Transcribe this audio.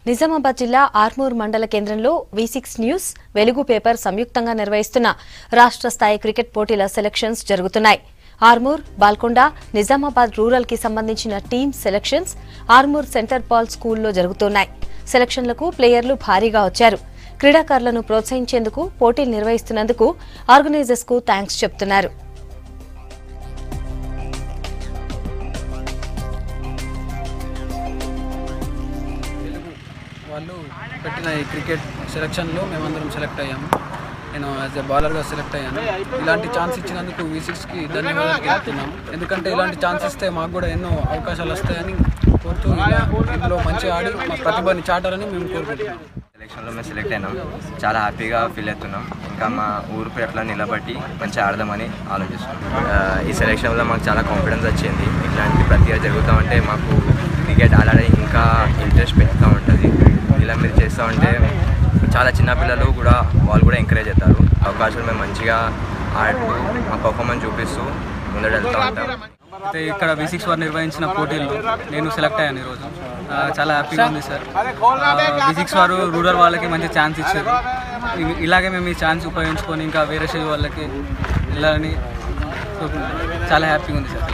నిజామాబాద్ జిల్లా ఆర్మూర్ మండల కేంద్రంలో V6 న్యూస్, వెలుగు పేపర్ సంయుక్తంగా నిర్వహిస్తున్న రాష్ట్ర స్థాయి క్రికెట్ పోటీల సెలక్షన్స్ జరుగుతున్నాయి. ఆర్మూర్, బాల్కొండ, నిజామాబాద్ రూరల్ కి సంబంధించిన team selections Armoor centre Paul స్కూల్లో జరుగుతున్నాయి. సెలక్షన్లకు ప్లేయర్లు భారీగా వచ్చారు. క్రీడాకారులను ప్రోత్సహించేందుకు పోటీలు నిర్వహిస్తున్నందుకు ఆర్గనైజర్స్ కు థాంక్స్ చెప్తున్నారు. వాళ్ళు పెట్టిన ఈ క్రికెట్ సెలక్షన్లో మేమందరం సెలెక్ట్ అయ్యాము. నేను యాజ్ ఎ బౌలర్గా సెలెక్ట్ అయ్యాను. ఇలాంటి ఛాన్స్ ఇచ్చినందుకు V6కి ధన్యవాదాలు చెప్తున్నాము. ఎందుకంటే ఇలాంటి ఛాన్స్ ఇస్తే మాకు కూడా ఎన్నో అవకాశాలు వస్తాయని కోరుతూ ఇందులో మంచిగా ఆడి మా ప్రతిభని చాటాలని మేము కోరుకుంటున్నాం. సెలక్షన్లో మేము సెలెక్ట్ అయినాం. చాలా హ్యాపీగా ఫీల్ అవుతున్నాం. ఇంకా మా ఊరు పేరులో నిలబట్టి మంచిగా ఆడదామని ఆలోచిస్తున్నాం. ఈ సెలక్షన్లో మాకు చాలా కాన్ఫిడెన్స్ వచ్చింది. ఇట్లాంటి ప్రతి ఇయర్ జరుగుతూ ఉంటే మాకు క్రికెట్ ఆడడానికి ఇంకా ఇంట్రెస్ట్ పెరుగుతూ ఉంటుంది. ఇలా మీరు చేస్తూ ఉంటే చాలా చిన్నపిల్లలు కూడా వాళ్ళు కూడా ఎంకరేజ్ అవుతారు. అవకాశాలు మేము మంచిగా ఆడుతూ మా పర్ఫార్మెన్స్ చూపిస్తూ ముందడు వెళ్తూ ఉంటాం. అయితే ఇక్కడ V6 వారు నిర్వహించిన పోటీల్లో నేను సెలెక్ట్ అయ్యాను. ఈరోజు చాలా హ్యాపీగా ఉంది సార్. V6 వారు రూరల్ వాళ్ళకి మంచి ఛాన్స్ ఇచ్చారు. ఇలాగే మేము ఈ ఛాన్స్ ఉపయోగించుకొని ఇంకా వేరే స్టేజ్ వాళ్ళకి వెళ్ళాలని చాలా హ్యాపీగా ఉంది సార్.